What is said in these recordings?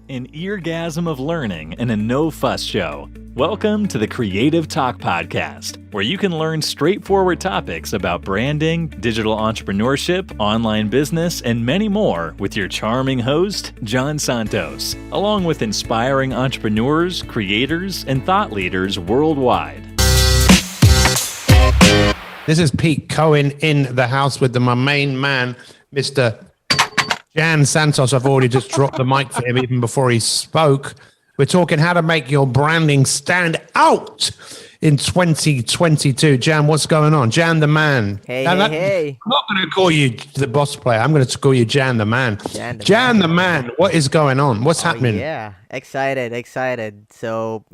An eargasm of learning and a no-fuss show. Welcome to the Creative Talk Podcast, where you can learn straightforward topics about branding, digital entrepreneurship, online business, and many more with your charming host, John Santos, along with inspiring entrepreneurs, creators, and thought leaders worldwide. This is Pete Cohen in the house with my main man, Mr. Santos. I've already just dropped the mic for him even before he spoke. We're talking how to make your branding stand out in 2022. Jan, what's going on? Jan the man. Hey. I'm not going to call you the boss player. I'm going to call you Jan the man. Jan the man. What is going on? What's happening? Yeah, excited. So,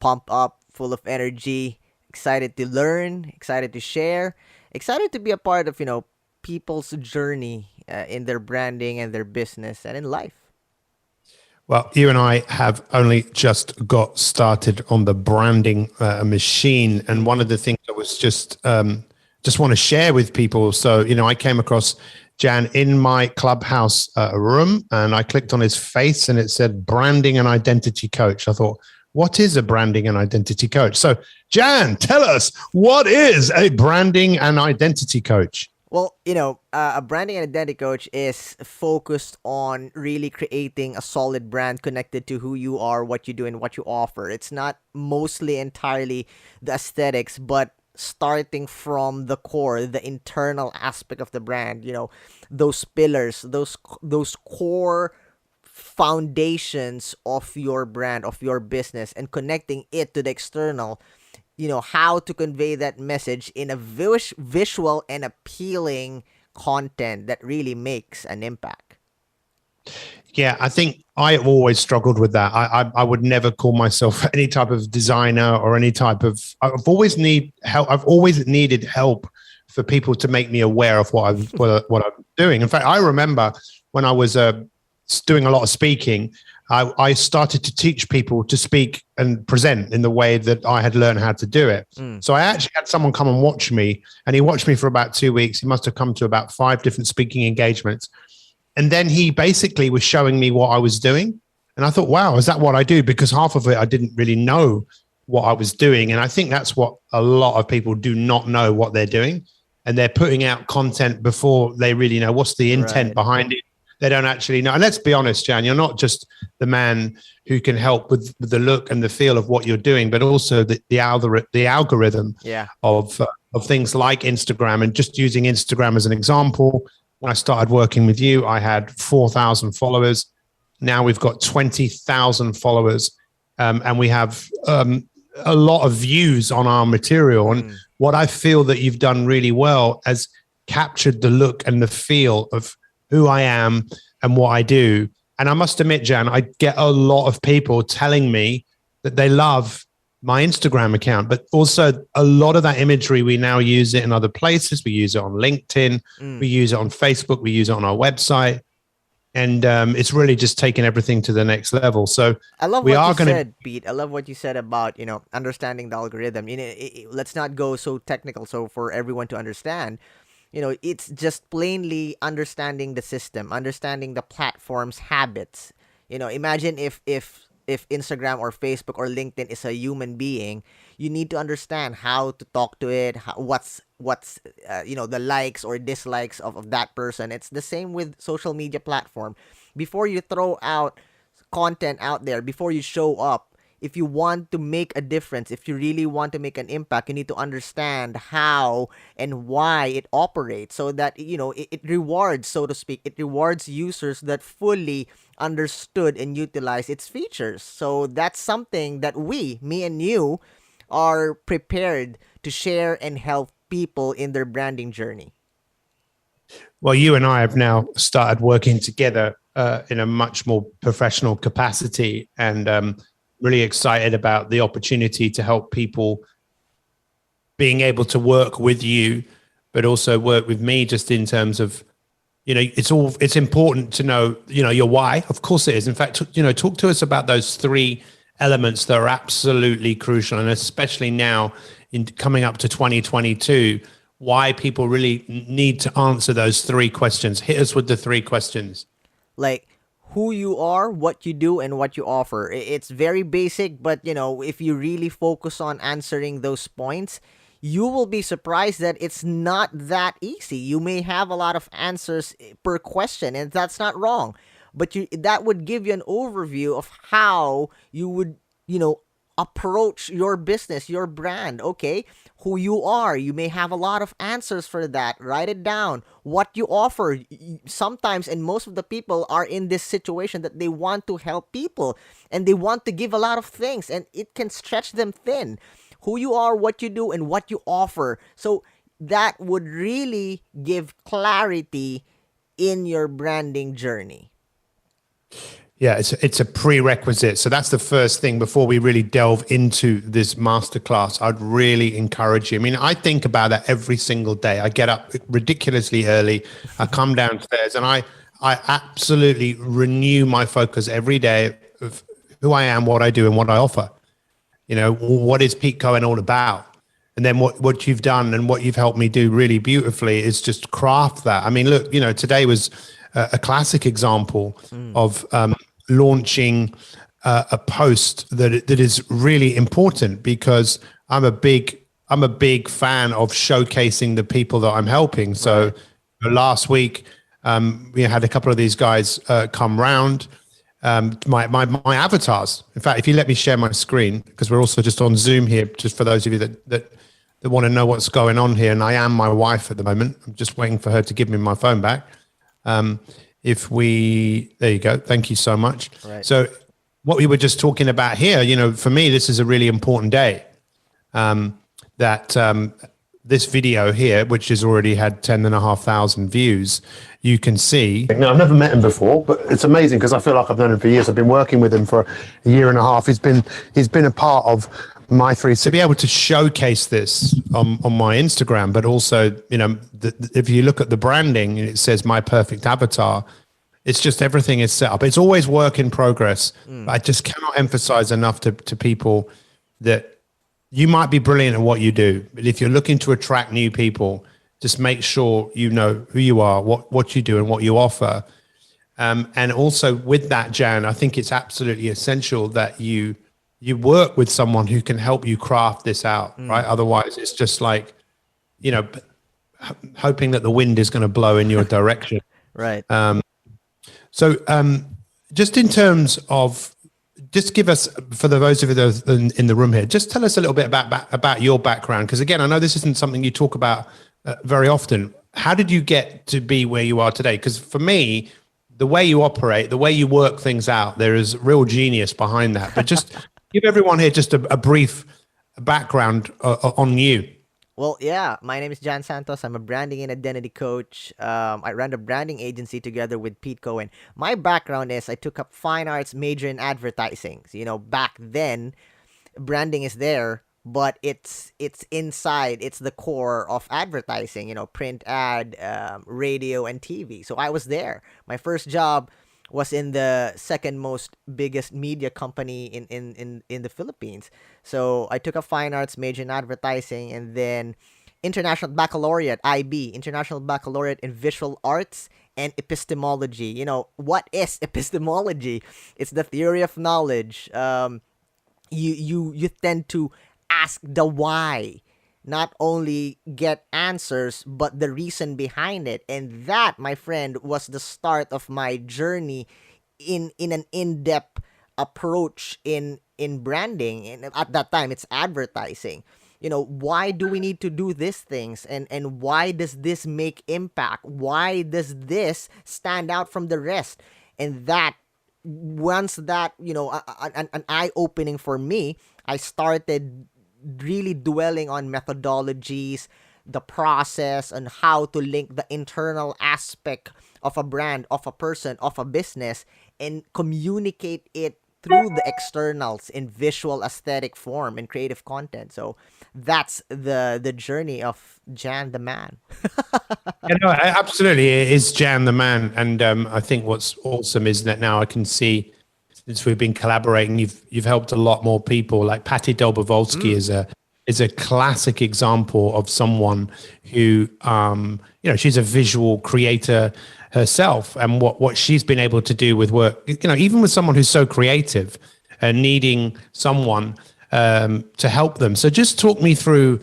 pump up, full of energy, excited to learn, excited to share, excited to be a part of, people's journey in their branding and their business and in life. Well, you and I have only just got started on the branding machine. And one of the things I was just want to share with people. So, I came across Jan in my Clubhouse room and I clicked on his face and it said branding and identity coach. I thought, what is a branding and identity coach? So, Jan, tell us, what is a branding and identity coach? Well, a branding and identity coach is focused on really creating a solid brand connected to who you are, what you do, and what you offer. It's not mostly entirely the aesthetics, but starting from the core, the internal aspect of the brand, those pillars, those core foundations of your brand, of your business, and connecting it to the external. How to convey that message in a visual and appealing content that really makes an impact. Yeah, I think I've always struggled with that. I would never call myself any type of designer or any type of. I've always needed help for people to make me aware of what I'm doing. In fact, I remember when I was doing a lot of speaking. I started to teach people to speak and present in the way that I had learned how to do it. So I actually had someone come and watch me, and he watched me for about 2 weeks. He must have come to about 5 different speaking engagements. And then he basically was showing me what I was doing. And I thought, wow, is that what I do? Because half of it, I didn't really know what I was doing. And I think that's what a lot of people do not know what they're doing. And they're putting out content before they really know what's the intent behind it. They don't actually know. And let's be honest, Jan, you're not just the man who can help with the look and the feel of what you're doing, but also the algorithm of things like Instagram. And just using Instagram as an example, when I started working with you, I had 4,000 followers. Now we've got 20,000 followers, and we have a lot of views on our material. And what I feel that you've done really well has captured the look and the feel of who I am and what I do. And I must admit, Jan, I get a lot of people telling me that they love my Instagram account, but also a lot of that imagery, we now use it in other places. We use it on LinkedIn, we use it on Facebook, we use it on our website. And it's really just taking everything to the next level. So I love what you said, Pete. I love what you said about, understanding the algorithm. Let's not go so technical. So for everyone to understand, it's just plainly understanding the system, understanding the platform's habits. Imagine if Instagram or Facebook or LinkedIn is a human being, you need to understand how to talk to it, what's the likes or dislikes of that person. It's the same with social media platform. Before you throw out content out there, before you show up, if you want to make a difference, if you really want to make an impact, you need to understand how and why it operates so that, it rewards, so to speak, it rewards users that fully understood and utilize its features. So that's something that me and you, are prepared to share and help people in their branding journey. Well, you and I have now started working together in a much more professional capacity, and really excited about the opportunity to help people being able to work with you, but also work with me just in terms of, it's important to know, your why. Of course it is. In fact, talk to us about those 3 elements that are absolutely crucial. And especially now in coming up to 2022, why people really need to answer those 3 questions. Hit us with the 3 questions. Like, who you are, what you do, and what you offer. It's very basic, but if you really focus on answering those points, you will be surprised that it's not that easy. You may have a lot of answers per question, and that's not wrong. But that would give you an overview of how you would, approach your business, your brand. Okay, who you are. You may have a lot of answers for that. Write it down. What you offer. Sometimes, and most of the people are in this situation that they want to help people and they want to give a lot of things, and it can stretch them thin. Who you are, what you do, and what you offer. So that would really give clarity in your branding journey. Yeah, it's a prerequisite. So that's the first thing before we really delve into this masterclass. I'd really encourage you. I mean, I think about that every single day. I get up ridiculously early. I come downstairs and I absolutely renew my focus every day of who I am, what I do, and what I offer. What is Pete Cohen all about? And then what you've done and what you've helped me do really beautifully is just craft that. I mean, look, today was a classic example of launching a post that is really important, because I'm a big fan of showcasing the people that I'm helping. So last week we had a couple of these guys come round. My avatars. In fact, if you let me share my screen, because we're also just on Zoom here, just for those of you that want to know what's going on here. And I am my wife at the moment. I'm just waiting for her to give me my phone back. There you go. Thank you so much. Right. So what we were just talking about here, for me, this is a really important day. This video here, which has already had 10,500 views, you can see. Now, I've never met him before, but it's amazing because I feel like I've known him for years. I've been working with him for a year and a half. He's been a part of my to be able to showcase this on my Instagram, but also, if you look at the branding, it says my perfect avatar. It's just everything is set up. It's always work in progress. But I just cannot emphasize enough to people that you might be brilliant at what you do, but if you're looking to attract new people, just make sure you know who you are, what you do, and what you offer. And also with that, Jan, I think it's absolutely essential that you work with someone who can help you craft this out, right? Otherwise, it's just like, hoping that the wind is going to blow in your direction. Right. So just in terms of, just give us, for those of you that are in the room here, just tell us a little bit about your background. Because again, I know this isn't something you talk about very often. How did you get to be where you are today? Because for me, the way you operate, the way you work things out, there is real genius behind that. But just give everyone here just a brief background on you. Well, yeah, my name is Santos. I'm a branding and identity coach. I run a branding agency together with Pete Cohen. My background is I took up fine arts, major in advertising. So, back then, branding is there, but it's inside. It's the core of advertising. Print, ad, radio, and TV. So I was there. My first job was in the second most biggest media company in the Philippines. So I took a fine arts major in advertising, and then International Baccalaureate, IB, International Baccalaureate in Visual Arts and Epistemology. What is epistemology? It's the theory of knowledge. You tend to ask the why, not only get answers, but the reason behind it. And that, my friend, was the start of my journey in an in-depth approach in branding. And at that time, it's advertising. Why do we need to do these things? And why does this make impact? Why does this stand out from the rest? And that, once that, an eye-opening for me, I started really dwelling on methodologies, the process, and how to link the internal aspect of a brand, of a person, of a business, and communicate it through the externals in visual, aesthetic form and creative content. So that's the journey of Jan the Man. Absolutely, it is Jan the Man. And I think what's awesome is that now I can see, since we've been collaborating, you've helped a lot more people. Like Patty Delbovolsky is a classic example of someone who, she's a visual creator, herself and what she's been able to do with work, even with someone who's so creative and needing someone to help them. So just talk me through,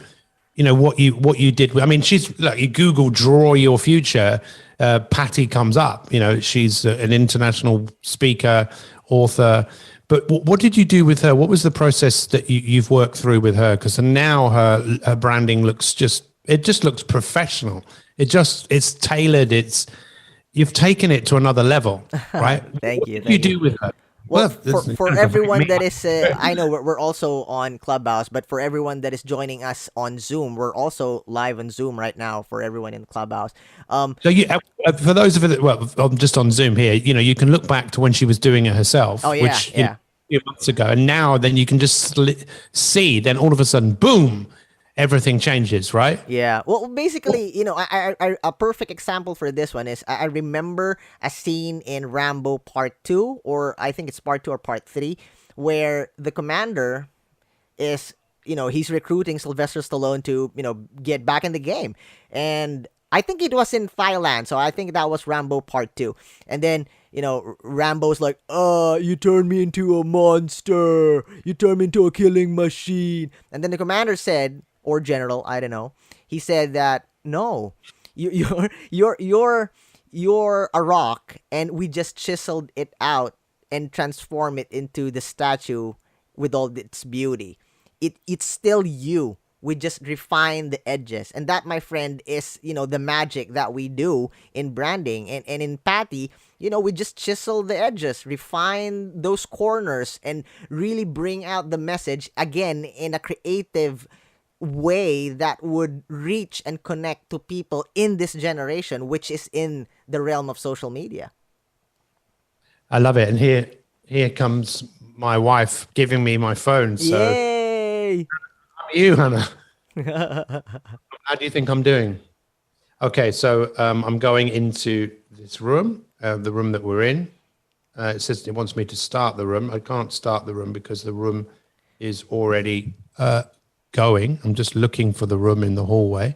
what you did. I mean, she's like, you Google draw your future, Patty comes up, she's an international speaker, author. But what did you do with her? What was the process that you've worked through with her? Because now her branding looks looks professional. It's tailored. You've taken it to another level, right? Thank you. What did you do with her? Well, for everyone that is, I know we're also on Clubhouse, but for everyone that is joining us on Zoom, we're also live on Zoom right now for everyone in Clubhouse. So for those of you I'm just on Zoom here, you can look back to when she was doing it herself, which a few months ago, and now then you can just see, then all of a sudden, boom, everything changes, right? Yeah. Well, basically, a perfect example for this one is I remember a scene in Rambo Part 2, or I think it's Part 2 or Part 3, where the commander is, he's recruiting Sylvester Stallone to, get back in the game. And I think it was in Thailand, so I think that was Rambo Part 2. And then, Rambo's like, you turned me into a monster. You turned me into a killing machine. And then the commander said, or general, I don't know. He said that no, you're a rock, and we just chiseled it out and transform it into the statue with all its beauty. It's still you. We just refine the edges, and that, my friend, is the magic that we do in branding. And in Patty, we just chisel the edges, refine those corners, and really bring out the message again in a creative way that would reach and connect to people in this generation, which is in the realm of social media. I love it. And here comes my wife giving me my phone. So yay! How are you, Hannah? How do you think I'm doing? Okay, so I'm going into this room, the room that we're in. It says it wants me to start the room. I can't start the room because the room is already going. I'm just looking for the room in the hallway.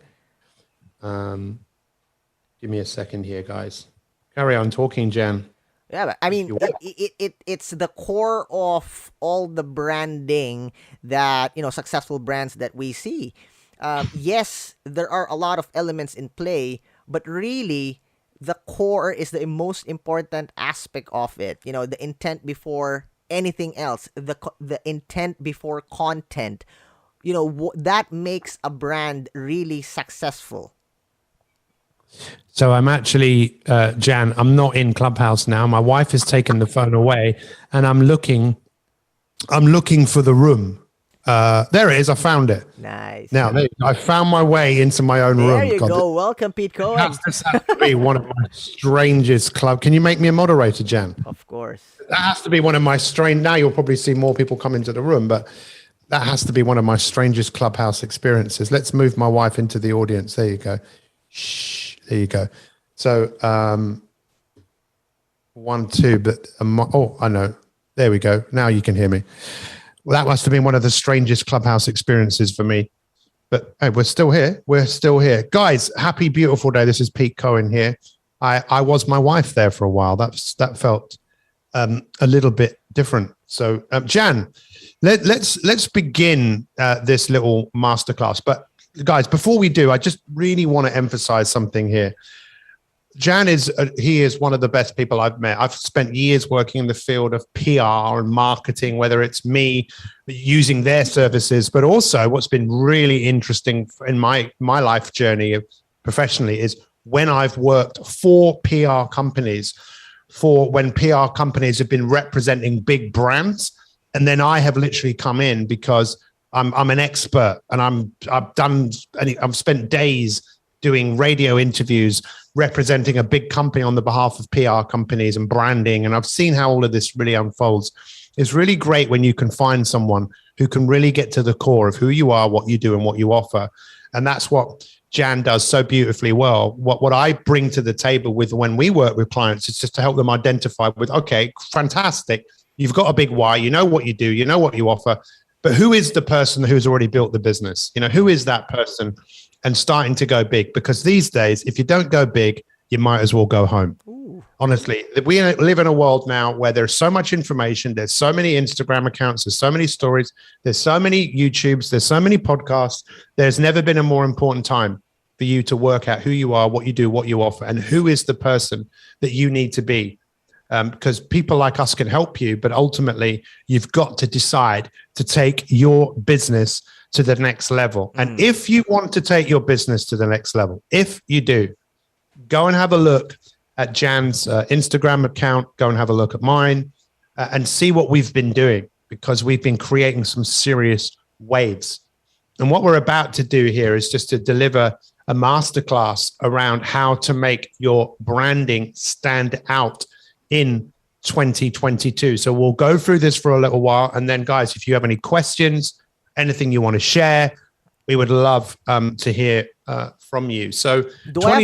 Give me a second here, guys. Carry on talking, Jan. Yeah, but I mean, it's the core of all the branding that, successful brands that we see. Yes, there are a lot of elements in play, but really the core is the most important aspect of it. The intent before anything else, the intent before content. That makes a brand really successful. So I'm actually, Jan, I'm not in Clubhouse now. My wife has taken the phone away, and I'm looking for the room. There it is. I found it. Nice. Now, I found my way into my own room. There you go. Welcome, Pete Cohen. This has to be one of my strangest club. Can you make me a moderator, Jan? Of course. That has to be one of my strange. Now you'll probably see more people come into the room, but that has to be one of my strangest Clubhouse experiences. Let's move my wife into the audience. There you go. Shh. There you go. So 1, 2, but I know. There we go. Now you can hear me. Well, that must have been one of the strangest Clubhouse experiences for me. But hey, we're still here. We're still here. Guys, happy, beautiful day. This is Pete Cohen here. I was my wife there for a while. That felt a little bit different. So Jan, let's begin this little masterclass. But guys, before we do, I just really want to emphasize something here. Jan is one of the best people I've met. I've spent years working in the field of PR and marketing, whether it's me using their services, but also what's been really interesting in my life journey professionally is when I've worked for PR companies, for when PR companies have been representing big brands, and then I have literally come in because I'm an expert, and I've spent days doing radio interviews representing a big company on the behalf of PR companies and branding. And I've seen how all of this really unfolds. It's really great when you can find someone who can really get to the core of who you are, what you do, and what you offer. And that's what Jan does so beautifully well. What I bring to the table with when we work with clients is just to help them identify with, okay, fantastic. You've got a big why, you know what you do, you know what you offer, but who is the person who's already built the business? Who is that person? And starting to go big, because these days, if you don't go big, you might as well go home. Ooh. Honestly, we live in a world now where there's so much information. There's so many Instagram accounts. There's so many stories. There's so many YouTubes. There's so many podcasts. There's never been a more important time for you to work out who you are, what you do, what you offer, and who is the person that you need to be. Because people like us can help you, but ultimately you've got to decide to take your business to the next level. And if you want to take your business to the next level, if you do, go and have a look at Jan's Instagram account, go and have a look at mine, and see what we've been doing, because we've been creating some serious waves. And what we're about to do here is just to deliver a masterclass around how to make your branding stand out in 2022. So we'll go through this for a little while. And then, guys, if you have any questions, anything you want to share, we would love to hear from you. So do I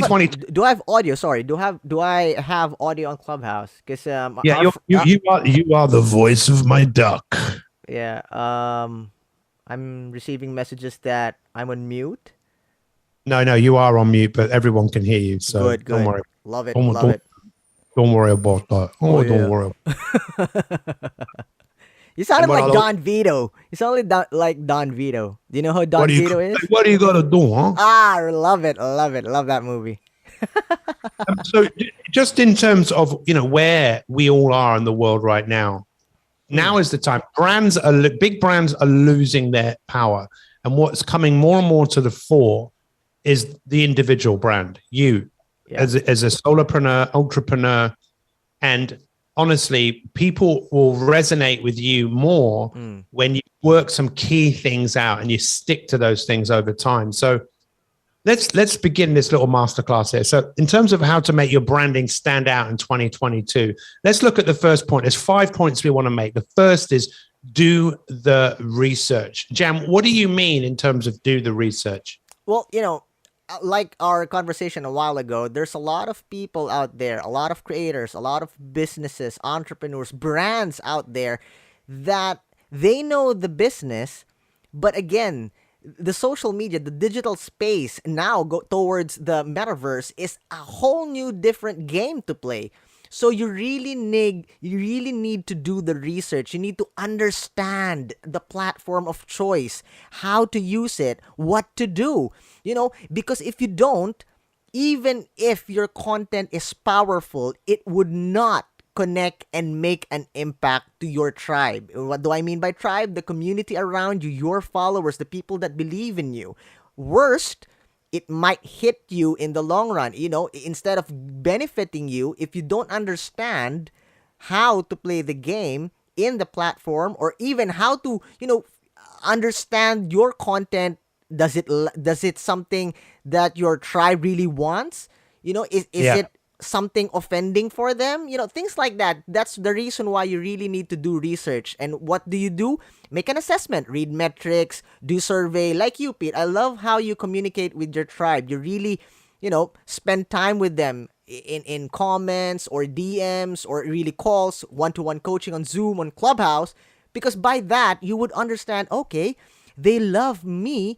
have audio? Sorry, do I have audio on Clubhouse? Because you are the voice of my duck. Yeah. I'm receiving messages that I'm on mute. No, you are on mute, but everyone can hear you. So good. Don't worry. Love it. Don't worry about that. Don't worry. You sounded like Don Vito. You sounded like Don Vito. Do you know who Don Vito is? What do you got to do, huh? Ah, love it. Love that movie. So just in terms of, where we all are in the world right now, now is the time. Big brands are losing their power. And what's coming more and more to the fore is the individual brand, you as a solopreneur, entrepreneur. And honestly, people will resonate with you more when you work some key things out and you stick to those things over time. So let's begin this little masterclass here. So in terms of how to make your branding stand out in 2022, let's look at the first point. There's 5 points we want to make. The first is do the research. Jan, what do you mean in terms of do the research? Well, like our conversation a while ago, there's a lot of people out there, a lot of creators, a lot of businesses, entrepreneurs, brands out there that they know the business, but again, the social media, the digital space now go towards the metaverse is a whole new different game to play. So you really need to do the research. You need to understand the platform of choice, how to use it, what to do. Because if you don't, even if your content is powerful, it would not connect and make an impact to your tribe. What do I mean by tribe? The community around you, your followers, the people that believe in you. Worst, it might hit you in the long run, instead of benefiting you. If you don't understand how to play the game in the platform, or even how to, understand your content. Does it something that your tribe really wants? Is it something offending for them? Things like that. That's the reason why you really need to do research. And what do you do? Make an assessment, read metrics, do survey. Like you, Pete, I love how you communicate with your tribe. You really, spend time with them in comments or DMs or really calls, one-to-one coaching on Zoom, on Clubhouse, because by that you would understand, okay, they love me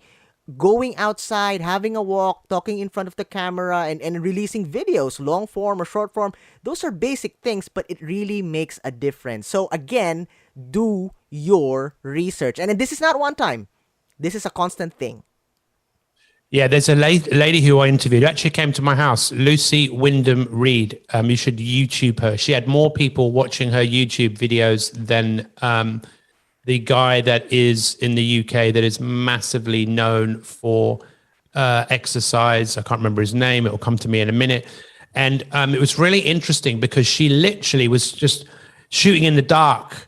going outside, having a walk, talking in front of the camera, and releasing videos, long form or short form. Those are basic things, but it really makes a difference. So again, do your research. And this is not one time. This is a constant thing. Yeah, there's a lady who I interviewed, actually came to my house, Lucy Wyndham Reed. You should YouTube her. She had more people watching her YouTube videos than the guy that is in the UK that is massively known for exercise. I can't remember his name. It will come to me in a minute. And it was really interesting because she literally was just shooting in the dark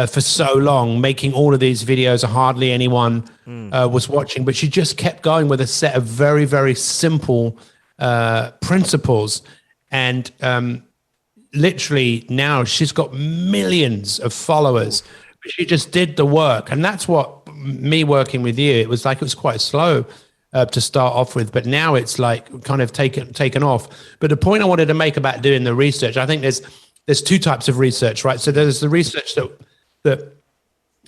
for so long, making all of these videos. Hardly anyone was watching, but she just kept going with a set of very, very simple principles. And literally now she's got millions of followers. She just did the work. And that's what me working with you, it was quite slow to start off with, but now it's like kind of taken off. But the point I wanted to make about doing the research, I think there's two types of research, right? So there's the research that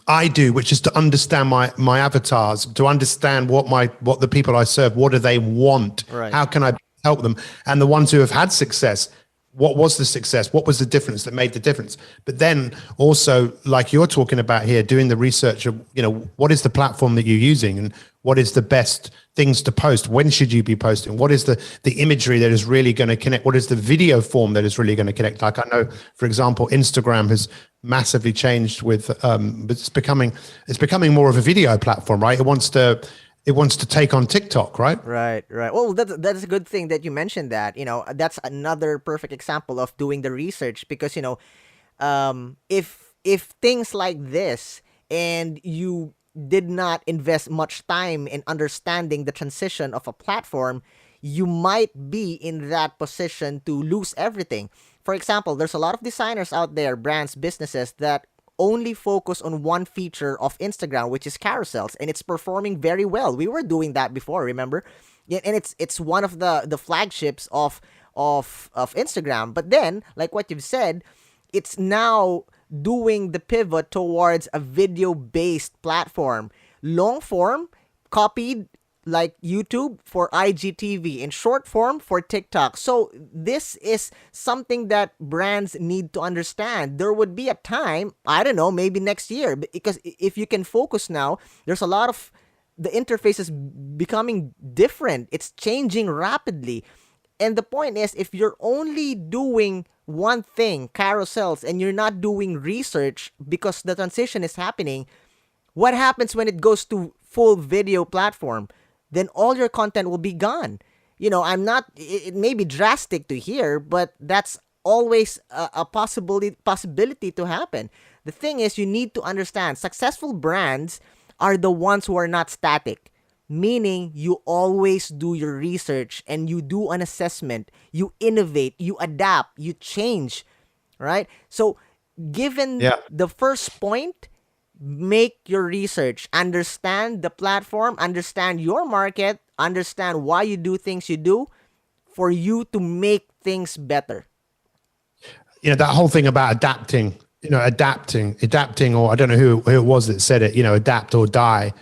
I do, which is to understand my avatars, to understand what the people I serve, what do they want? Right. How can I be help them. And the ones who have had success, what was the success? What was the difference that made the difference? But then also, like you're talking about here, doing the research of, what is the platform that you're using and what is the best things to post? When should you be posting? What is the imagery that is really going to connect? What is the video form that is really going to connect? Like I know, for example, Instagram has massively changed with, it's becoming more of a video platform, right? It wants to take on TikTok, right? Right. Well, that's a good thing that you mentioned that. That's another perfect example of doing the research because, if things like this and you did not invest much time in understanding the transition of a platform, you might be in that position to lose everything. For example, there's a lot of designers out there, brands, businesses that only focus on one feature of Instagram, which is carousels, and it's performing very well. We were doing that before, remember? Yeah, and it's one of the flagships of Instagram. But then, like what you've said, it's now doing the pivot towards a video-based platform. Long form, copied like YouTube for IGTV, in short form for TikTok. So this is something that brands need to understand. There would be a time, I don't know, maybe next year, because if you can focus now, there's a lot of the interface is becoming different. It's changing rapidly. And the point is, if you're only doing one thing, carousels, and you're not doing research because the transition is happening, what happens when it goes to full video platform? Then all your content will be gone. It may be drastic to hear, but that's always a possibility to happen. The thing is, you need to understand, successful brands are the ones who are not static. Meaning, you always do your research and you do an assessment, you innovate, you adapt, you change, right? So, given the first point, make your research, understand the platform, understand your market, understand why you do things you do for you to make things better. That whole thing about adapting, adapting, or I don't know who it was that said it, adapt or die.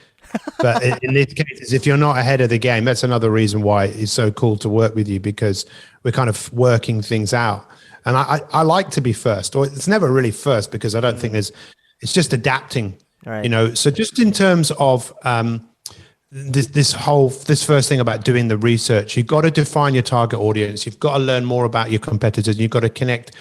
But in these cases, if you're not ahead of the game, that's another reason why it's so cool to work with you, because we're kind of working things out. And I like to be first, or it's never really first, because I don't think it's just adapting, right. So just in terms of this first thing about doing the research, you've got to define your target audience. You've got to learn more about your competitors. You've got to connect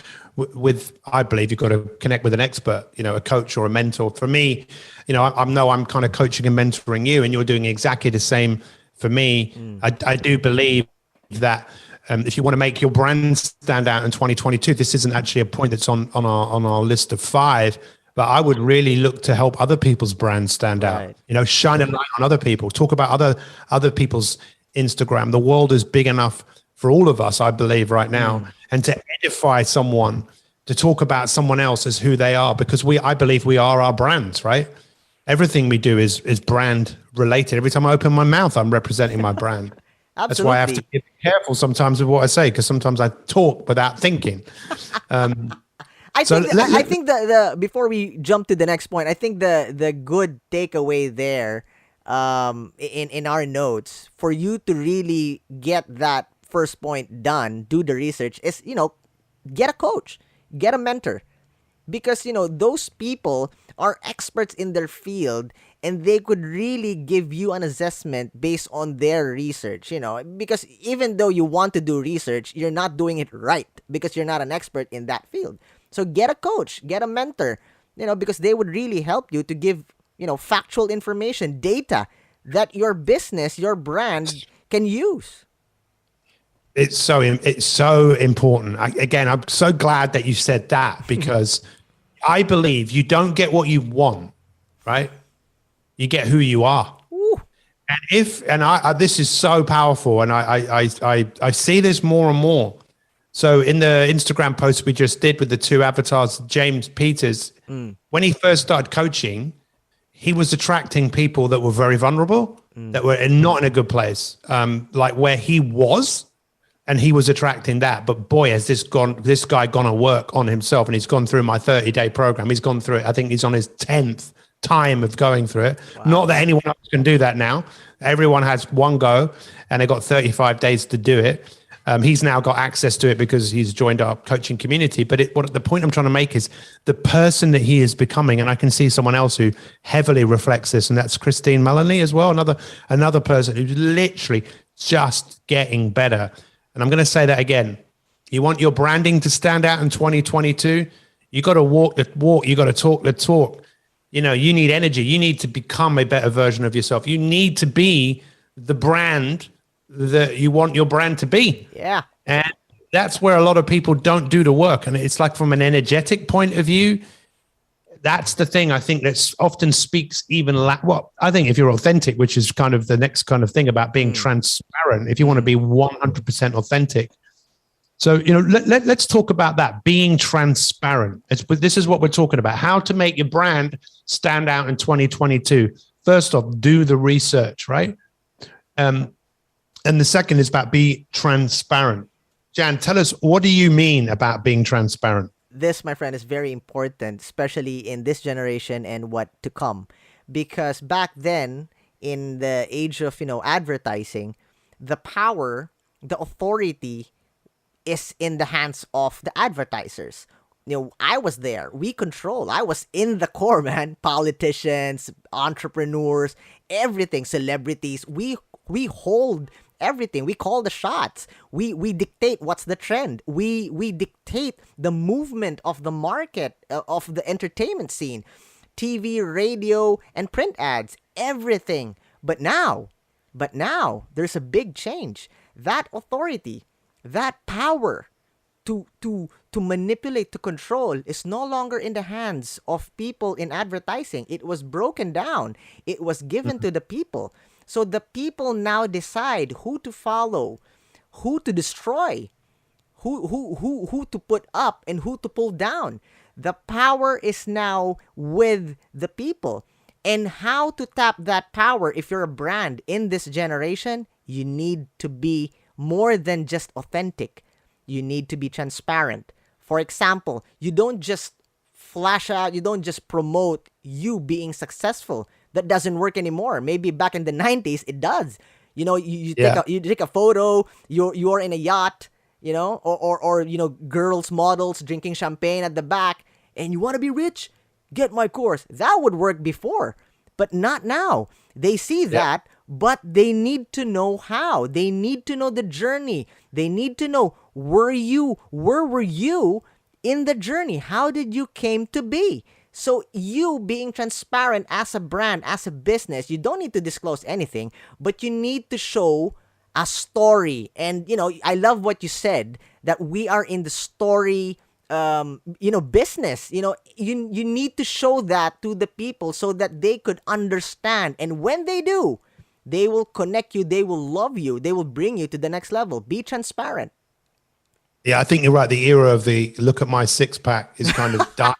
I believe you've got to connect with an expert, a coach or a mentor. For me, I'm kind of coaching and mentoring you, and you're doing exactly the same for me. I do believe that if you want to make your brand stand out in 2022, this isn't actually a point that's on our list of 5, but I would really look to help other people's brands stand out. Shine a light on other people. Talk about other people's Instagram. The world is big enough for all of us, I believe, right now, and to edify someone, to talk about someone else as who they are, because I believe we are our brands, right? Everything we do is brand related. Every time I open my mouth, I'm representing my brand. That's why I have to be careful sometimes with what I say, because sometimes I talk without thinking. I think the before we jump to the next point, I think the good takeaway there, in our notes, for you to really get that first point done, do the research, is get a coach, get a mentor, because those people are experts in their field, and they could really give you an assessment based on their research. Because even though you want to do research, you're not doing it right because you're not an expert in that field. So get a coach, get a mentor, because they would really help you to give factual information, data that your business, your brand can use. It's so important. I'm so glad that you said that, because I believe you don't get what you want, right? You get who you are. Ooh. And this is so powerful, and I see this more and more. So in the Instagram post we just did with the 2 avatars, James Peters, when he first started coaching, he was attracting people that were very vulnerable, that were not in a good place, like where he was. And he was attracting that. But boy, has this guy gone to work on himself, and he's gone through my 30-day program. He's gone through it. I think he's on his 10th time of going through it. Wow. Not that anyone else can do that now. Everyone has one go, and they got 35 days to do it. He's now got access to it because he's joined our coaching community. But what the point I'm trying to make is the person that he is becoming, and I can see someone else who heavily reflects this, and that's Christine Melanie as well, another person who's literally just getting better. And I'm going to say that again. You want your branding to stand out in 2022? You got to walk the walk. You got to talk the talk. You know, you need energy. You need to become a better version of yourself. You need to be the brand that you want your brand to be. Yeah. And that's where a lot of people don't do the work. And it's like from an energetic point of view, that's the thing I think that often speaks even well, I think if you're authentic, which is kind of the next kind of thing about being transparent, if you want to be 100% authentic. So, you know, let's talk about that, being transparent. This is what we're talking about, how to make your brand stand out in 2022. First off, do the research, right? And the second is about be transparent. Jan, tell us, what do you mean about being transparent? This, my friend, is very important, especially in this generation and what to come. Because back then, in the age of, advertising, the power, the authority is in the hands of the advertisers. I was there. We control. I was in the core, man. Politicians, entrepreneurs, everything, celebrities. We hold everything. We call the shots. We dictate what's the trend. We dictate the movement of the market, of the entertainment scene, TV, radio, and print ads, everything. But now there's a big change. That authority, that power to manipulate, to control is no longer in the hands of people in advertising. It was broken down. It was given to the people. So the people now decide who to follow, who to destroy, who to put up and who to pull down. The power is now with the people. And how to tap that power if you're a brand in this generation, you need to be more than just authentic. You need to be transparent. For example, you don't just flash out, you don't just promote you being successful. That doesn't work anymore. Maybe back in the 90s, it does. You take a photo, you're in a yacht, or girls, models drinking champagne at the back, and you want to be rich? Get my course. That would work before, but not now. They see that, but they need to know how. They need to know the journey. They need to know where were you in the journey? How did you came to be? So you being transparent as a brand, as a business, you don't need to disclose anything, but you need to show a story. And, I love what you said, that we are in the story business. You need to show that to the people so that they could understand. And when they do, they will connect you, they will love you, they will bring you to the next level. Be transparent. Yeah, I think you're right. The era of the look at my six pack is kind of done.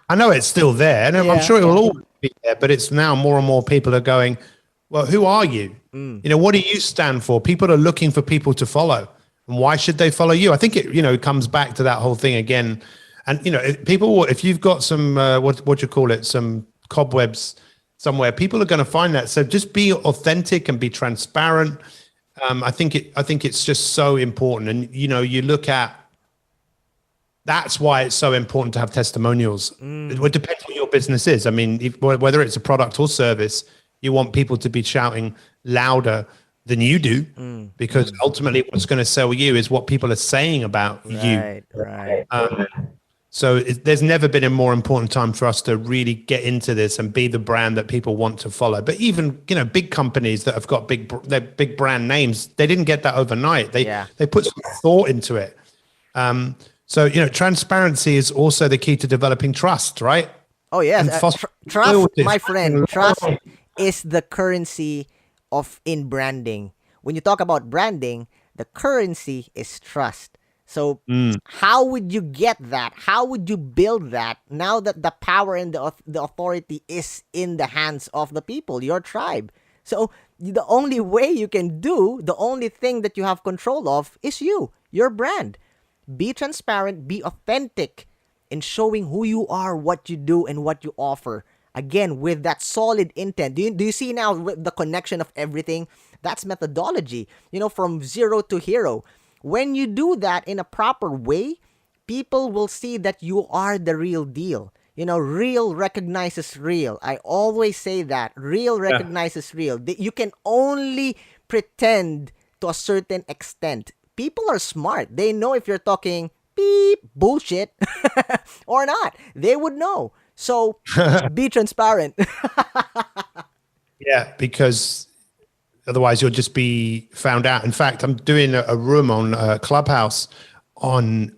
I know it's still there, and I'm sure it will always be there, but it's now more and more people are going, well, who are you? What do you stand for? People are looking for people to follow. And why should they follow you? I think it, comes back to that whole thing again. And, people, if you've got some, what you call it, some cobwebs somewhere, people are going to find that. So just be authentic and be transparent. I think it's just so important. And, you look at, that's why it's so important to have testimonials. It depends what your business is. I mean, whether it's a product or service, you want people to be shouting louder than you do, because ultimately what's going to sell you is what people are saying about you. Right. So there's never been a more important time for us to really get into this and be the brand that people want to follow. But even, big companies that have got big brand names, they didn't get that overnight. They put some thought into it. So, transparency is also the key to developing trust, right? Oh, yes. Trust, my friend, trust is the currency in branding. When you talk about branding, the currency is trust. So how would you get that? How would you build that now that the power and the authority is in the hands of the people, your tribe? So the only way you can do, the only thing that you have control of is your brand. Be transparent, be authentic in showing who you are, what you do, and what you offer. Again, with that solid intent. Do you see now the connection of everything? That's methodology, from zero to hero. When you do that in a proper way, people will see that you are the real deal. Real recognizes real. I always say that. Real recognizes real. You can only pretend to a certain extent. People are smart. They know if you're talking beep bullshit or not. They would know. So be transparent. Yeah, because otherwise you'll just be found out. In fact, I'm doing a room on Clubhouse on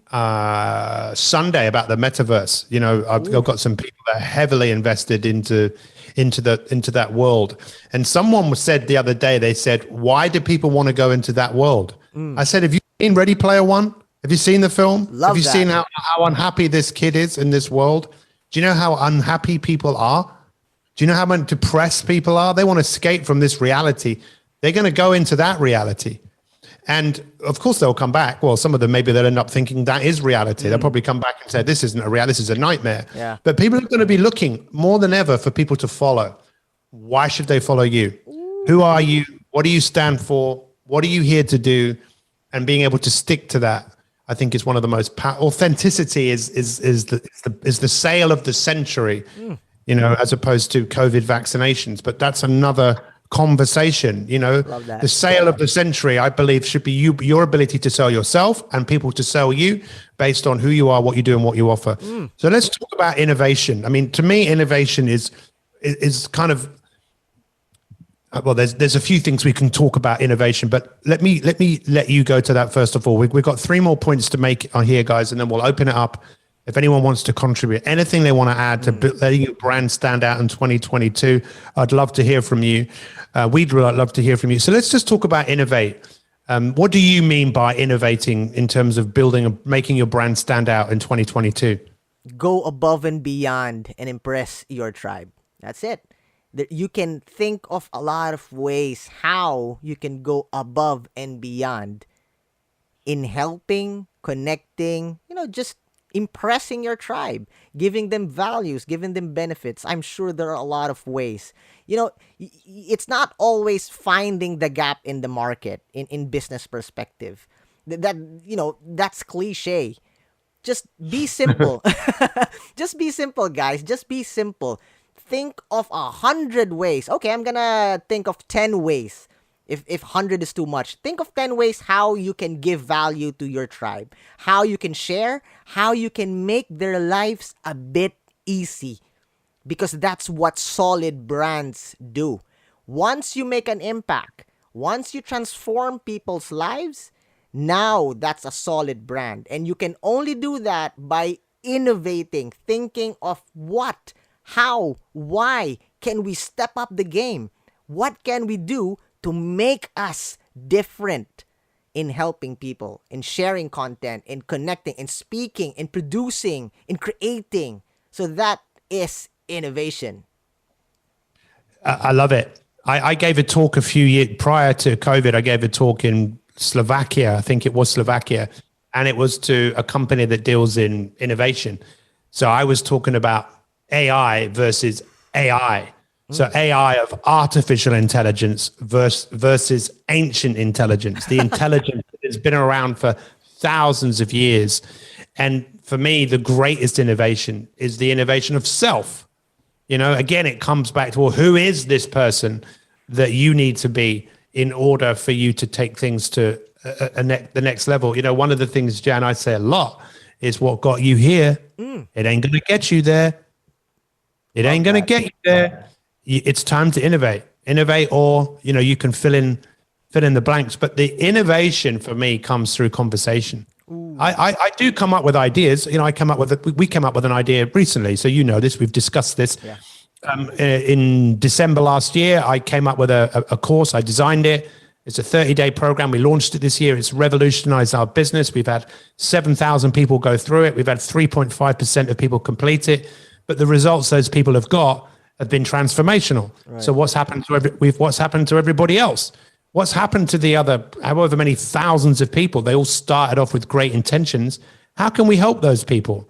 Sunday about the metaverse. I've got some people that are heavily invested into that world. And someone said the other day, they said, why do people want to go into that world? I said, have you seen Ready Player One? Have you seen the film? Have you seen how unhappy this kid is in this world? Do you know how unhappy people are? Do you know how much depressed people are? They want to escape from this reality. They're going to go into that reality. And of course they'll come back. Well, some of them, maybe they'll end up thinking that is reality. They'll probably come back and say, this isn't a reality, this is a nightmare. Yeah. But people are going to be looking more than ever for people to follow. Why should they follow you? Who are you? What do you stand for? What are you here to do? And being able to stick to that, I think, is one of the most authenticity is the sale of the century, as opposed to COVID vaccinations. But that's another conversation. The sale of the century, I believe, should be your ability to sell yourself and people to sell you based on who you are, what you do, and what you offer. So let's talk about innovation. I mean, to me, innovation is kind of, well, there's a few things we can talk about innovation, but let me let you go to that first of all. We've got 3 more points to make on here, guys, and then we'll open it up. If anyone wants to contribute, anything they want to add to letting your brand stand out in 2022, I'd love to hear from you. We'd love to hear from you. So let's just talk about innovate. What do you mean by innovating in terms of making your brand stand out in 2022? Go above and beyond and impress your tribe. That's it. You can think of a lot of ways how you can go above and beyond in helping, connecting, just impressing your tribe, giving them values, giving them benefits. I'm sure there are a lot of ways. It's not always finding the gap in the market in business perspective. That's cliche. Just be simple. Just be simple, guys. Just be simple. Think of 100 ways. Okay, I'm gonna think of 10 ways. If 100 is too much, think of 10 ways how you can give value to your tribe, how you can share, how you can make their lives a bit easy. Because that's what solid brands do. Once you make an impact, once you transform people's lives, now that's a solid brand. And you can only do that by innovating, thinking of what, how, why can we step up the game? What can we do to make us different in helping people, in sharing content, in connecting, in speaking, in producing, in creating? So that is innovation. I love it. I gave a talk a few years prior to COVID. I gave a talk in Slovakia. I think it was Slovakia. And it was to a company that deals in innovation. So I was talking about AI versus AI. So AI of artificial intelligence versus ancient intelligence, the intelligence that has been around for thousands of years. And for me, the greatest innovation is the innovation of self. Again, it comes back to, well, who is this person that you need to be in order for you to take things to the next level? One of the things, Jan, I say a lot is what got you here. It ain't going to get you there. It ain't going to get you there. It's time to innovate, or, you can fill in the blanks. But the innovation for me comes through conversation. I do come up with ideas. We came up with an idea recently. So, this, we've discussed this. Yeah. In December last year, I came up with a course. I designed it. It's a 30-day program. We launched it this year. It's revolutionized our business. We've had 7,000 people go through it. We've had 3.5% of people complete it. But the results those people have got have been transformational. Right. So what's happened to everybody else? What's happened to the other, however many thousands of people? They all started off with great intentions. How can we help those people?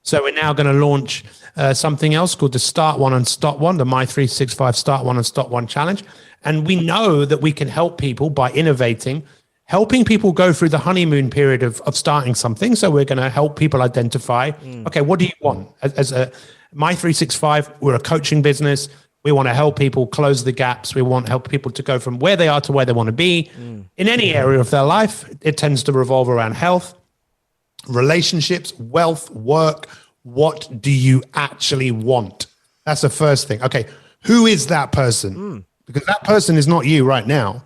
So we're now going to launch something else called the Start One and Stop One, the My 365 Start One and Stop One Challenge. And we know that we can help people by innovating, helping people go through the honeymoon period of starting something. So we're going to help people identify, okay, what do you want? As a My 365, we're a coaching business. We want to help people close the gaps. We want to help people to go from where they are to where they want to be. In any area of their life, it tends to revolve around health, relationships, wealth, work. What do you actually want? That's the first thing. Okay, who is that person? Because that person is not you right now.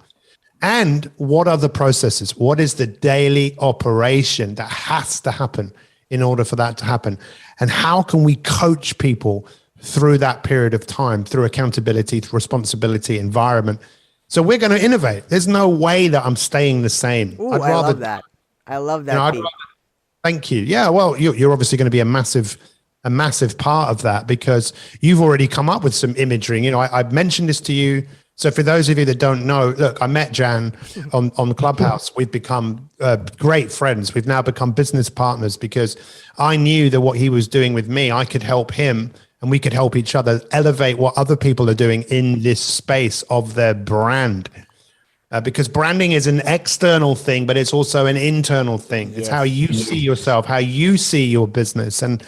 And what are the processes? What is the daily operation that has to happen in order for that to happen? And how can we coach people through that period of time, through accountability, through responsibility, environment? So we're going to innovate. There's no way that I'm staying the same. Ooh, I love that. I love that. Thank you. Yeah, well, you're obviously going to be a massive part of that because you've already come up with some imagery. You know, I've mentioned this to you. So for those of you that don't know, look, I met Jan on Clubhouse. We've become great friends. We've now become business partners because I knew that what he was doing with me, I could help him and we could help each other elevate what other people are doing in this space of their brand. Because branding is an external thing, but it's also an internal thing. It's how you see yourself, how you see your business. And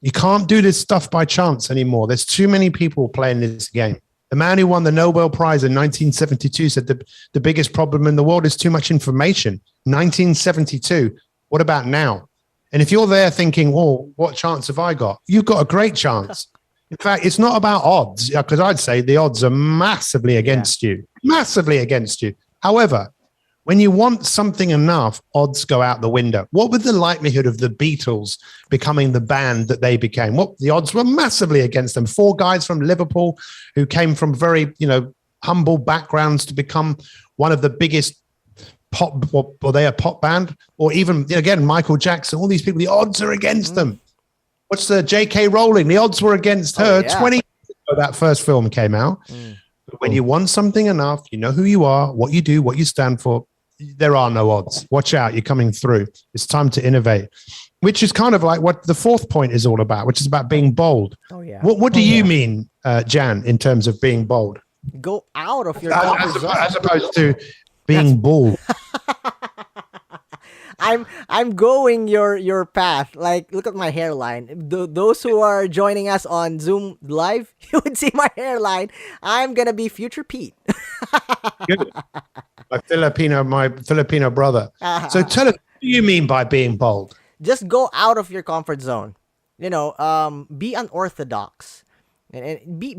you can't do this stuff by chance anymore. There's too many people playing this game. The man who won the Nobel Prize in 1972 said the biggest problem in the world is too much information. 1972. What about now? And if you're there thinking, well, what chance have I got? You've got a great chance. In fact, it's not about odds, because I'd say the odds are massively against you, massively against you. However, when you want something enough, odds go out the window. What was the likelihood of the Beatles becoming the band that they became? Well, the odds were massively against them. 4 guys from Liverpool who came from very, humble backgrounds to become one of the biggest pop, or they a pop band, or even, again, Michael Jackson, all these people, the odds are against them. What's the J.K. Rowling? The odds were against her 20 years ago that first film came out. But when you want something enough, you know who you are, what you do, what you stand for, there are no odds. Watch out, you're coming through. It's time to innovate, which is kind of like what the fourth point is all about, which is about being bold. What do you mean, Jan, in terms of being bold? Go out of your comfort zone. As opposed to being bold. I'm going your path. Like, look at my hairline. Those who are joining us on Zoom live, you would see my hairline. I'm gonna be future Pete. Good. My Filipino brother. So tell us, what do you mean by being bold? Just go out of your comfort zone. Be unorthodox, and be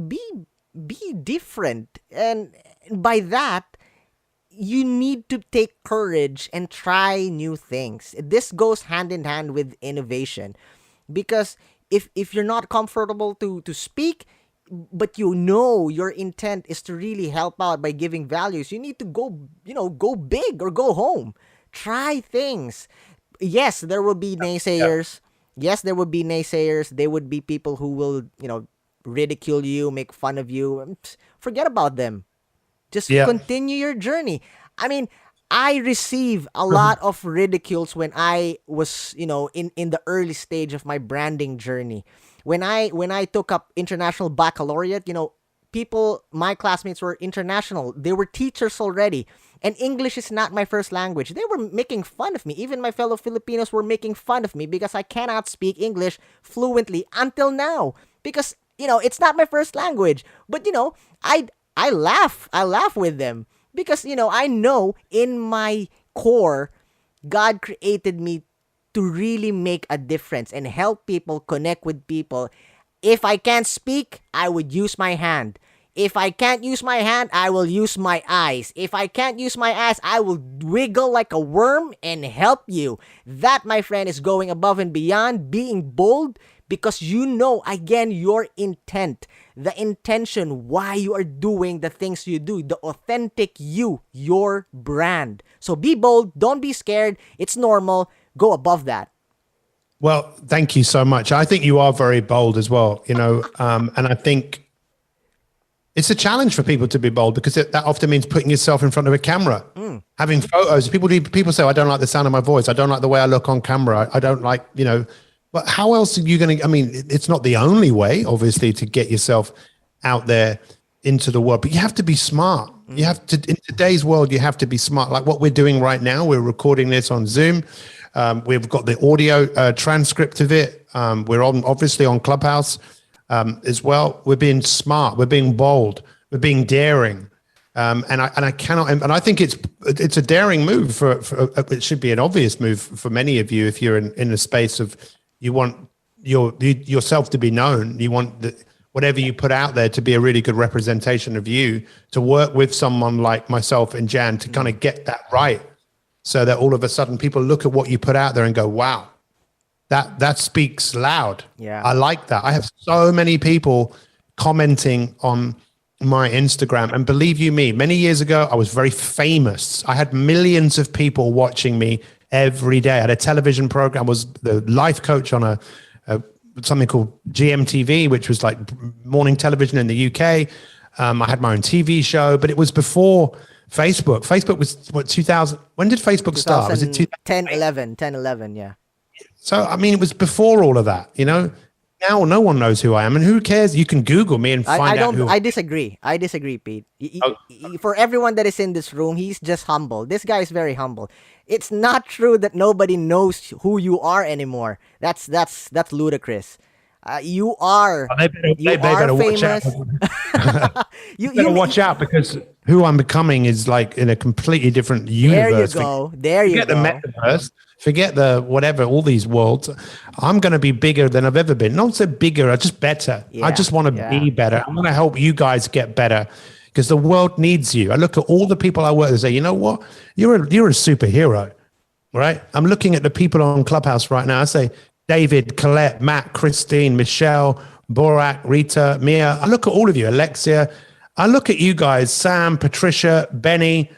different. And by that, you need to take courage and try new things. This goes hand in hand with innovation, because if you're not comfortable to speak, but your intent is to really help out by giving values, you need to go big or go home. Try things. Yes, there will be naysayers. Yes, there will be naysayers. There would be people who will, ridicule you, make fun of you. Forget about them. Just continue your journey. I mean, I receive a lot of ridicules when I was, in the early stage of my branding journey. When I took up international baccalaureate, my classmates were international. They were teachers already. And English is not my first language. They were making fun of me. Even my fellow Filipinos were making fun of me because I cannot speak English fluently until now. Because, it's not my first language. But, I laugh with them because, I know in my core, God created me to really make a difference and help people, connect with people. If I can't speak, I would use my hand. If I can't use my hand, I will use my eyes. If I can't use my eyes, I will wiggle like a worm and help you. That, my friend, is going above and beyond, being bold, because again, your intent, the intention, why you are doing the things you do, the authentic you, your brand. So be bold, don't be scared. It's normal. Go above that. Well, thank you so much. I think you are very bold as well, and I think it's a challenge for people to be bold because that often means putting yourself in front of a camera, having photos. People say, I don't like the sound of my voice. I don't like the way I look on camera. I don't like, But how else are you going to, I mean, it's not the only way, obviously, to get yourself out there into the world, but you have to be smart. You have to, in today's world, you have to be smart. Like what we're doing right now, we're recording this on Zoom. We've got the audio transcript of it. We're obviously on Clubhouse as well. We're being smart. We're being bold. We're being daring. And I cannot, and I think it's a daring move for it should be an obvious move for many of you if you're in a space of you want yourself to be known. You want whatever you put out there to be a really good representation of you, to work with someone like myself and Jan to kind of get that right, so that all of a sudden people look at what you put out there and go, wow, that speaks loud. Yeah. I like that. I have so many people commenting on my Instagram, and believe you me, many years ago, I was very famous. I had millions of people watching me every day. I had a television program, was the life coach on a something called GMTV, which was like morning television in the UK. I had my own TV show, but it was before Facebook. Facebook was what, 2000? When did Facebook start? Was it 10, 11, yeah. So, I mean, it was before all of that, you know? Now no one knows who I am, and who cares? You can Google me and find out who I disagree. I disagree, Pete. For everyone that is in this room, he's just humble. This guy is very humble. It's not true that nobody knows who you are anymore. That's ludicrous. You are they better famous. Watch out. you better watch out, because who I'm becoming is like in a completely different universe. There you go. Forget the metaverse. Forget the whatever, all these worlds. I'm going to be bigger than I've ever been. Not so bigger, just better. Yeah, I just want to be better. I'm going to help you guys get better, because the world needs you. I look at all the people I work with and say, you know what? You're a superhero, right? I'm looking at the people on Clubhouse right now. I say, David, Colette, Matt, Christine, Michelle, Borak, Rita, Mia. I look at all of you, Alexia. I look at you guys, Sam, Patricia, Benny,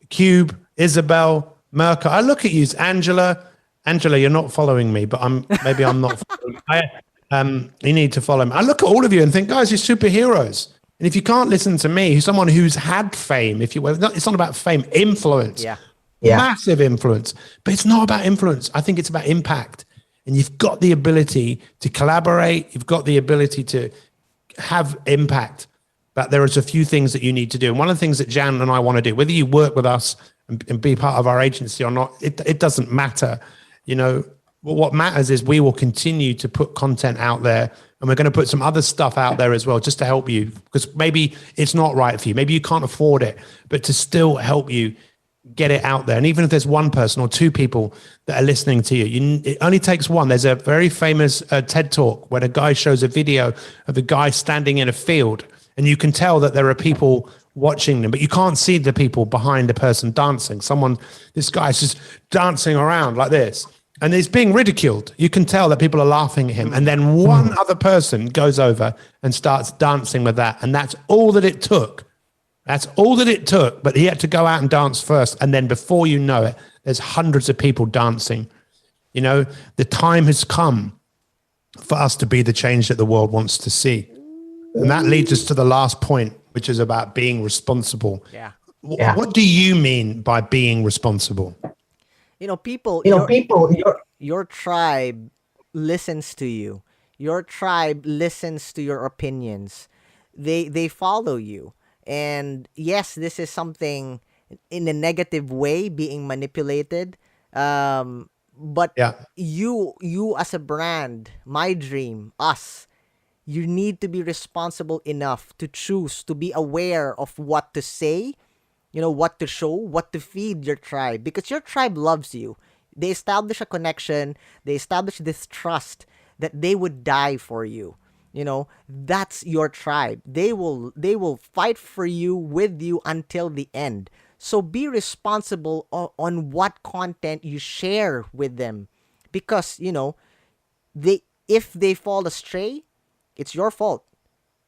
Cube, Isabel, Merca. I look at you, Angela. Angela, you're not following me, but maybe I'm not following. You need to follow me. I look at all of you and think, guys, you're superheroes. And if you can't listen to me, who's someone who's had fame, if you will, it's not about fame, influence. Yeah. Massive influence. But it's not about influence. I think it's about impact. And you've got the ability to collaborate. You've got the ability to have impact. But there is a few things that you need to do. And one of the things that Jan and I want to do, whether you work with us and be part of our agency or not, it doesn't matter. You know, what matters is we will continue to put content out there, and we're going to put some other stuff out there as well, just to help you, because maybe it's not right for you. Maybe you can't afford it, but to still help you get it out there. And even if there's one person or two people that are listening to you, it only takes one. There's a very famous TED talk where a guy shows a video of a guy standing in a field, and you can tell that there are people watching them, but you can't see the people behind the person dancing. This guy's just dancing around like this, and he's being ridiculed. You can tell that people are laughing at him. And then one other person goes over and starts dancing with that. And that's all that it took. That's all that it took. But he had to go out and dance first. And then before you know it, there's hundreds of people dancing. You know, the time has come for us to be the change that the world wants to see. And that leads us to the last point, which is about being responsible. Yeah. What do you mean by being responsible? You know, your tribe listens to you. Your tribe listens to your opinions. They follow you. And yes, this is something in a negative way, being manipulated. But you as a brand, my dream, us, you need to be responsible enough to choose to be aware of what to say, you know, what to show, what to feed your tribe, because your tribe loves you. They establish a connection. They establish this trust that they would die for you. You know, that's your tribe. They will fight for you, with you until the end. So be responsible on what content you share with them, because, you know, if they fall astray, it's your fault,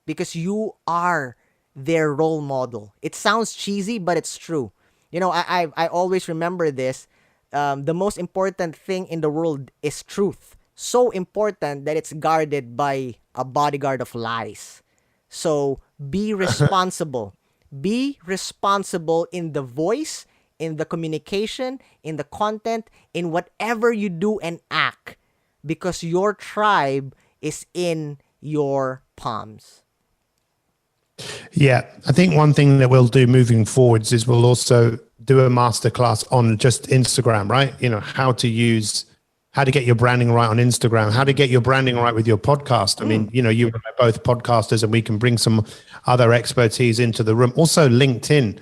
because you are their role model. It sounds cheesy, but it's true. You know, I always remember this. The most important thing in the world is truth. So important that it's guarded by a bodyguard of lies. So be responsible. Be responsible in the voice, in the communication, in the content, in whatever you do and act. because your tribe is in your palms. Yeah, I think one thing that we'll do moving forwards is we'll also do a masterclass on just Instagram, right? How to get your branding right on Instagram, how to get your branding right with your podcast. I mean, you and I are both podcasters, and we can bring some other expertise into the room. Also LinkedIn,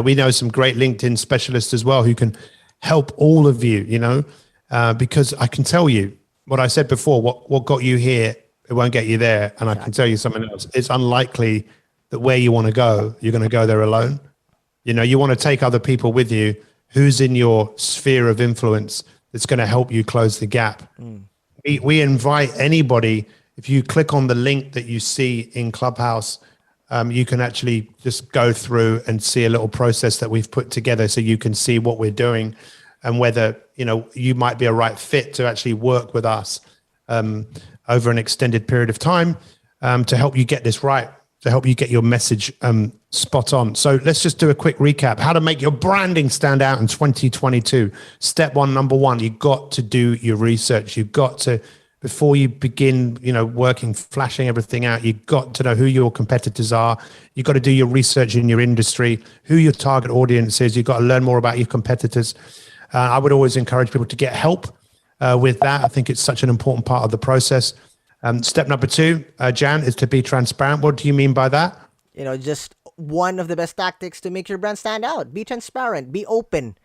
we know some great LinkedIn specialists as well who can help all of you, because I can tell you what I said before, what got you here, it won't get you there. And I can tell you something else. It's unlikely that where you want to go, you're going to go there alone. You want to take other people with you. Who's in your sphere of influence that's going to help you close the gap? We invite anybody. If you click on the link that you see in Clubhouse, you can actually just go through and see a little process that we've put together so you can see what we're doing and whether, you might be a right fit to actually work with us over an extended period of time to help you get this right, to help you get your message spot on. So let's just do a quick recap. How to make your branding stand out in 2022. Step one, number one, you've got to do your research. You've got to, before you begin, working, flashing everything out, you've got to know who your competitors are. You've got to do your research in your industry, who your target audience is. You've got to learn more about your competitors. I would always encourage people to get help with that. I think it's such an important part of the process. Step number two, Jan, is to be transparent. What do you mean by that? Just one of the best tactics to make your brand stand out. Be transparent, be open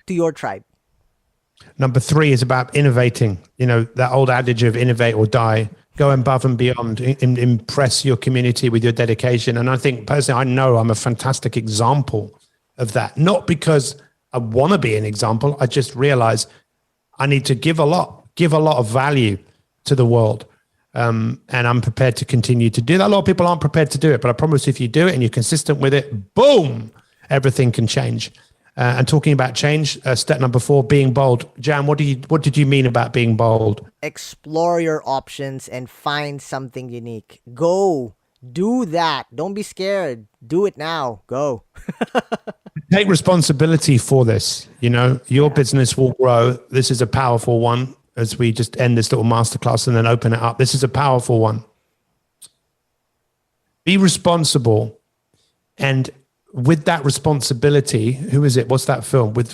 to your tribe. Number three is about innovating. That old adage of innovate or die. Go above and beyond, impress your community with your dedication. And I think personally, I know I'm a fantastic example of that. Not because I want to be an example. I just realize I need to give a lot of value to the world. And I'm prepared to continue to do that. A lot of people aren't prepared to do it, but I promise if you do it and you're consistent with it, boom, everything can change. And talking about change, step number four, being bold. Jan, what did you mean about being bold? Explore your options and find something unique. Go, do that. Don't be scared. Do it now. Go. Take responsibility for this. Your business will grow. This is a powerful one. As we just end this little masterclass and then open it up, this is a powerful one. Be responsible, and with that responsibility, who is it? What's that film with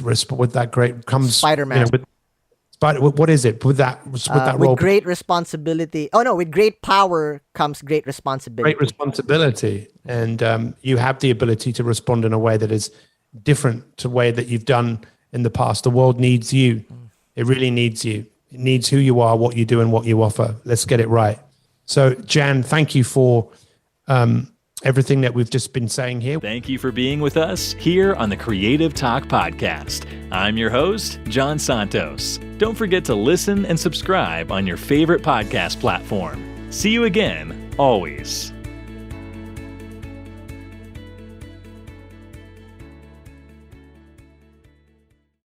that great comes Spider-Man? What is it with that role? With great responsibility. Oh no, with great power comes great responsibility. Great responsibility, and you have the ability to respond in a way that is different to the way that you've done in the past. The world needs you. It really needs you. It needs who you are, what you do, and what you offer. Let's get it right. So, Jan, thank you for everything that we've just been saying here. Thank you for being with us here on the Creative Talk Podcast. I'm your host, John Santos. Don't forget to listen and subscribe on your favorite podcast platform. See you again, always.